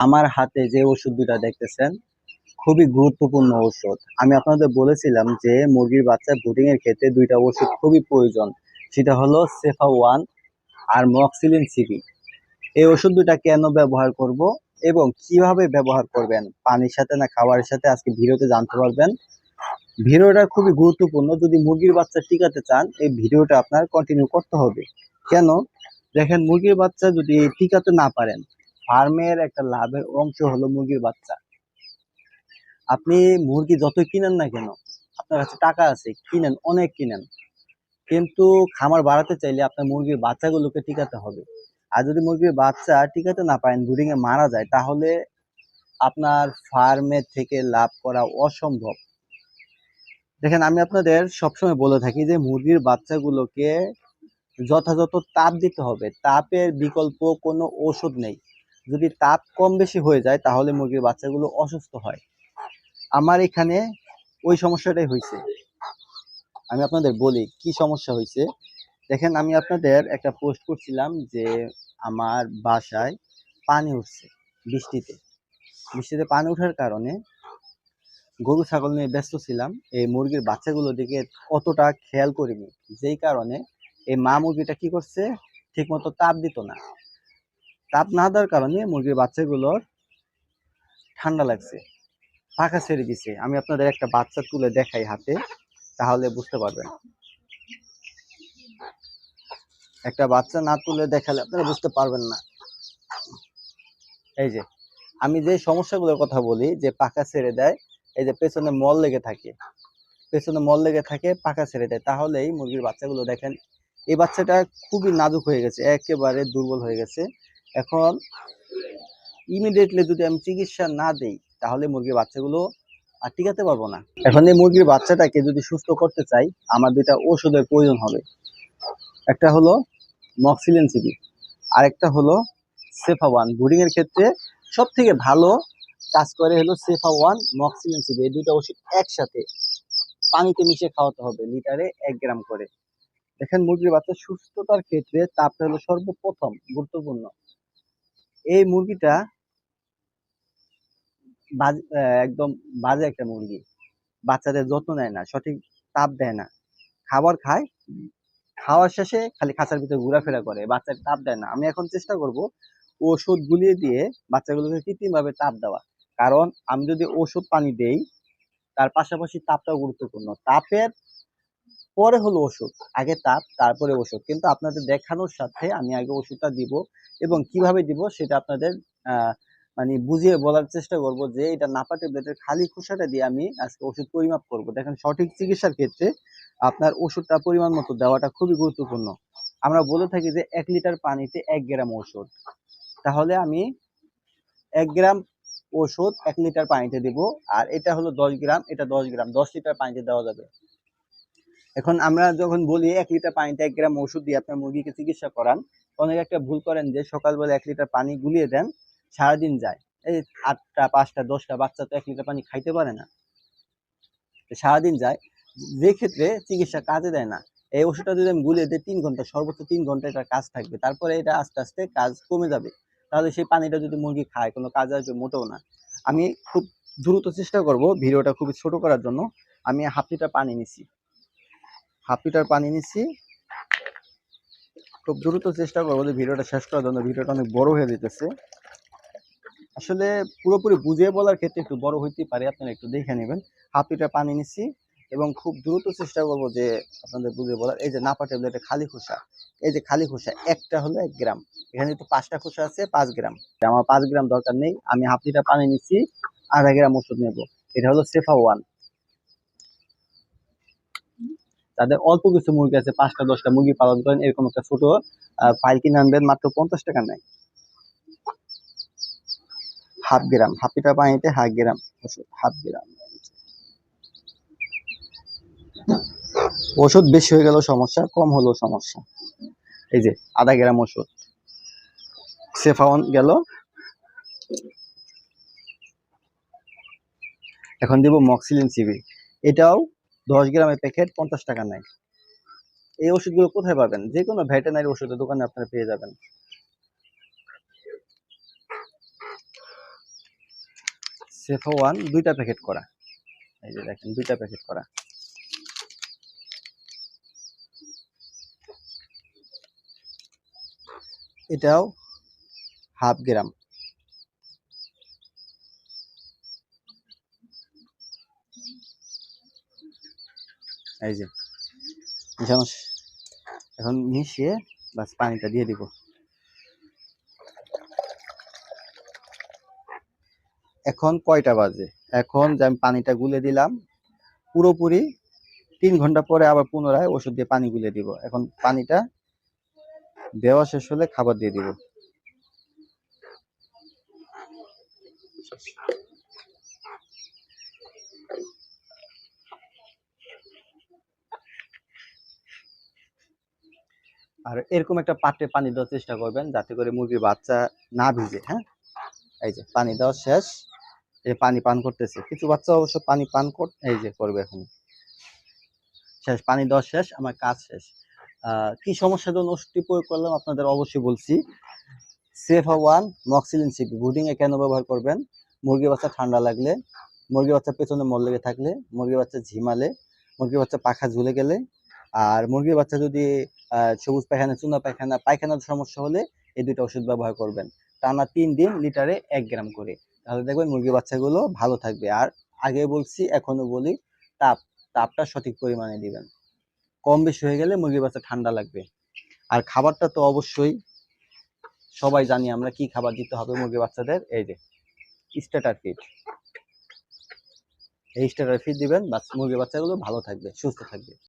আমার হাতে যে ওষুধ দুটা দেখতেছেন খুবই গুরুত্বপূর্ণ ওষুধ। আমি আপনাদের বলেছিলাম যে মুরগির বাচ্চা ব্রুডিং এর ক্ষেত্রে দুইটা ওষুধ খুবই প্রয়োজন। সেটা হলো সেফা ওয়ান আর মক্সিলিন সিবি। এই ওষুধ দুটা কেন ব্যবহার করব এবং কিভাবে ব্যবহার করবেন, পানির সাথে না খাবারের সাথে, আজকে ভিডিওতে জানতে পারবেন। ভিডিওটা খুবই গুরুত্বপূর্ণ। যদি মুরগির বাচ্চা টিকাতে চান এই ভিডিওটা আপনার কন্টিনিউ করতে হবে। কেন? দেখেন, মুরগির বাচ্চা যদি টিকাতে না পারেন, ফার্মের একটা লাভের অংশ হলো মুরগির বাচ্চা। আপনি মুরগি যতই কিনেন না কেন, আপনার কাছে টাকা আছে, কিনেন, অনেক কিনেন, কিন্তু খামার বাড়াতে চাইলে আপনার মুরগির বাচ্চাগুলোকে টিকাতে হবে। আর যদি মুরগির বাচ্চা টিকাতে না পারেন, ব্রুডিং এ মারা যায়, তাহলে আপনার ফার্মের থেকে লাভ করা অসম্ভব। দেখেন, আমি আপনাদের সবসময় বলে থাকি যে মুরগির বাচ্চাগুলোকে যথাযথ তাপ দিতে হবে। তাপের বিকল্প কোনো ওষুধ নেই। যদি তাপ কম বেশি হয়ে যায় তাহলে মুরগির বাচ্চাগুলো অসুস্থ হয়। আমার এখানে ওই সমস্যাটাই হয়েছে। আমি আপনাদের বলি কি সমস্যা হয়েছে। দেখেন, আমি আপনাদের একটা পোস্ট করছিলাম যে আমার বাসায় পানি উঠছে বৃষ্টিতে। বৃষ্টিতে পানি ওঠার কারণে গরু ছাগল নিয়ে ব্যস্ত ছিলাম, এই মুরগির বাচ্চাগুলোর দিকে অতটা খেয়াল করিনি। যেই কারণে এই মা মুরগিটা কি করছে, ঠিক মতো তাপ দিত না। তাপ না দেওয়ার কারণে মুরগির বাচ্চাগুলোর ঠান্ডা লাগছে, পাখা ছেড়ে দিছে। আমি আপনাদের একটা বাচ্চা তুলে দেখাই হাতে, তাহলে বুঝতে পারবেন। একটা বাচ্চা না তুলে দেখালে আপনারা বুঝতে পারবেন না। এই যে আমি যে সমস্যাগুলোর কথা বলি, যে পাখা ছেড়ে দেয়, এই যে পেছনে মল লেগে থাকে, পেছনে মল লেগে থাকে, পাখা ছেড়ে দেয়, তাহলেই মুরগির বাচ্চাগুলো দেখেন, এই বাচ্চাটা খুবই নাজুক হয়ে গেছে, একেবারে দুর্বল হয়ে গেছে। এখন ইমিডিয়েটলি যদি আমি চিকিৎসা না দেই তাহলে মুরগির বাচ্চাগুলো আর টিকাতে পারবো না। এখন এই মুরগির বাচ্চাটাকে যদি সুস্থ করতে চাই, আমার দুইটা ওষুধের প্রয়োজন হবে। একটা হলো মক্সিলিন সিবি, আরেকটা হলো সেফা ওয়ান। ব্রুডিং এর ক্ষেত্রে সব থেকে ভালো কাজ করে হলো সেফা ওয়ান, মক্সিলিন সিবি। এই দুইটা ওষুধ একসাথে পানিতে মিশিয়ে খাওয়াতে হবে, লিটারে 1 গ্রাম করে। দেখেন, মুরগির বাচ্চার সুস্থতার ক্ষেত্রে তাপটা হলো সর্বপ্রথম গুরুত্বপূর্ণ। এই মুরগিটা একদম বাজে একটা মুরগি, বাচ্চাদের যত্ন নেয় না, সঠিক তাপ দেয় না, খাবার খায়, খাওয়ার শেষে খালি খাঁচার ভিতরে ঘোরাফেরা করে, বাচ্চাকে তাপ দেয় না। আমি এখন চেষ্টা করব ওষুধ গুলিয়ে দিয়ে বাচ্চাগুলোকে কৃত্রিম ভাবে তাপ দেওয়া। কারণ আমি যদি ওষুধ পানি দেই, তার পাশাপাশি তাপটাও গুরুত্বপূর্ণ। তাপের পরে হলো ওষুধ, আগে তাপ তারপরে ওষুধ। কিন্তু আপনাদের দেখানোর সাথে আমি আগে ওষুধটা দিব, এবং কিভাবে দিব সেটা আপনাদের মানে বুঝিয়ে বলার চেষ্টা করব যে এটা নাপা ট্যাবলেটের খালি খোসাটা দিয়ে আমি আজকে ওষুধ পরিমাপ করব। দেখেন, সঠিক চিকিৎসার ক্ষেত্রে আপনার ওষুধটা পরিমাণ মতো দেওয়াটা খুবই গুরুত্বপূর্ণ। আমরা বলে থাকি যে 1 লিটার পানিতে 1 গ্রাম ওষুধ। তাহলে আমি 1 গ্রাম ওষুধ 1 লিটার পানিতে দিব। আর এটা হলো 10 গ্রাম, এটা 10 গ্রাম, 10 লিটার পানিতে দেওয়া যাবে। এখন আমরা যখন বলি 1 লিটার পানিতে 1 গ্রাম ওষুধ দিয়ে আপনার মুরগিকে চিকিৎসা করান, অনেকে একটা ভুল করেন যে সকালবেলা 1 লিটার পানি গুলিয়ে দেন, সারাদিন যায়। এই 8টা 5টা 10টা বাচ্চা তো 1 লিটার পানি খাইতে পারে না, সারাদিন যায়, যে ক্ষেত্রে চিকিৎসা কাজে দেয় না। এই ওষুধটা যদি আমি গুলিয়ে দিই 3 ঘন্টা, সর্বোচ্চ 3 ঘন্টা এটা কাজ থাকবে, তারপরে এটা আস্তে আস্তে কাজ কমে যাবে। তাহলে সেই পানিটা যদি মুরগি খায় কোনো কাজে আসবে মোটেও না। আমি খুব দ্রুত চেষ্টা করব ভিডিওটা খুবই ছোট করার জন্য। আমি হাফ লিটার পানি নিছি, হাফ লিটার পানি নিচ্ছি। খুব দ্রুত চেষ্টা করবো যে ভিডিওটা শেষ করার জন্য। ভিডিওটা অনেক বড় হয়ে যেতেছে, আসলে পুরোপুরি বুঝিয়ে বলার ক্ষেত্রে একটু বড় হইতে পারে, আপনারা একটু দেখে নেবেন। হাফ লিটার পানি নিচ্ছি এবং খুব দ্রুত চেষ্টা করবো যে আপনাদের বুঝিয়ে বলার। এই যে নাপা ট্যাবলেটের খালি খোসা, এই যে খালি খোসা, একটা হলো 1 গ্রাম। এখানে তো 5টা খোসা আছে, 5 গ্রাম। আমার 5 গ্রাম দরকার নেই, আমি হাফ লিটার পানি নিচ্ছি, 1/2 গ্রাম ওষুধ নেব। এটা হলো সেফা ওয়ান। তাদের অল্প কিছু মুরগি আছে, 5টা 10টা মুরগি পালন করেন, এরকম একটা ছোট ফাইল কিনে আনবেন, মাত্র 50 টাকা নেয়। হাফ গ্রাম, হাফ লিটার পানিতে 1/2 গ্রাম ওষুধ, হাফ গ্রাম। ওষুধ বেশি হয়ে গেল সমস্যা, কম হলো সমস্যা। এই যে 1/2 গ্রাম ওষুধ সেফাওন গেল। এখন দিব মক্সিলিন সিবি, এটাও 10 গ্রামের প্যাকেট, 50 টাকা নেয়। এই ওষুধগুলো কোথায় পাবেন? যে কোনো ভেটেরিনারি ওষুধের দোকানে আপনারা পেয়ে যাবেন। সেফা ওয়ান 2টা প্যাকেট করা, এই যে দেখেন 2টা প্যাকেট করা। এটাও 1/2 গ্রাম। এই যে মিশানো এখন মিশিয়ে বাস পানিটা দিয়ে দিব। এখন কয়টা বাজে? এখন যে আমি পানিটা গুলে দিলাম পুরোপুরি 3 ঘন্টা পরে আবার পুনরায় ওষুধ দিয়ে পানি গুলে দিব। এখন পানিটা দেওয়া শেষ হলে খাবার দিয়ে দিব। আর এরকম একটা পাত্রে পানি দেওয়ার চেষ্টা করবেন যাতে করে মুরগির বাচ্চা না ভিজে। হ্যাঁ, এই যে পানি দেওয়া শেষ, এই পানি পান করতেছে। কিছু বাচ্চা অবশ্য পানি পান এই যে করবে এখন। শেষ, পানি দেওয়া শেষ, আমার কাজ শেষ। কি সমস্যার জন্য ওষুধটি প্রয়োগ করলাম আপনাদের অবশ্যই বলছি। সেফা ওয়ান মক্সিলিন সিপি ব্রুডিং এ কেন ব্যবহার করবেন? মুরগির বাচ্চা ঠান্ডা লাগলে, মুরগির বাচ্চা পেছনে মল লেগে থাকলে, মুরগির বাচ্চা ঝিমালে, মুরগির বাচ্চা পাখা ঝুলে গেলে, আর মুরগির বাচ্চা যদি সবুজ পায়খানা, চুনা পায়খানা, পায়খানার সমস্যা হলে এই 2টা ওষুধ ব্যবহার করবেন টানা 3 দিন, লিটারে 1 গ্রাম করে। তাহলে দেখবেন মুরগির বাচ্চাগুলো ভালো থাকবে। আর আগে বলছি এখনো বলি, তাপটা সঠিক পরিমাণে দিবেন। কম বেশি হয়ে গেলে মুরগির বাচ্চা ঠান্ডা লাগবে। আর খাবারটা তো অবশ্যই সবাই জানি আমরা কি খাবার দিতে হবে মুরগির বাচ্চাদের। এই যে স্টার্টার ফিড, এই স্টার্টার ফিড দিবেন, বাস মুরগির বাচ্চাগুলো ভালো থাকবে, সুস্থ থাকবে।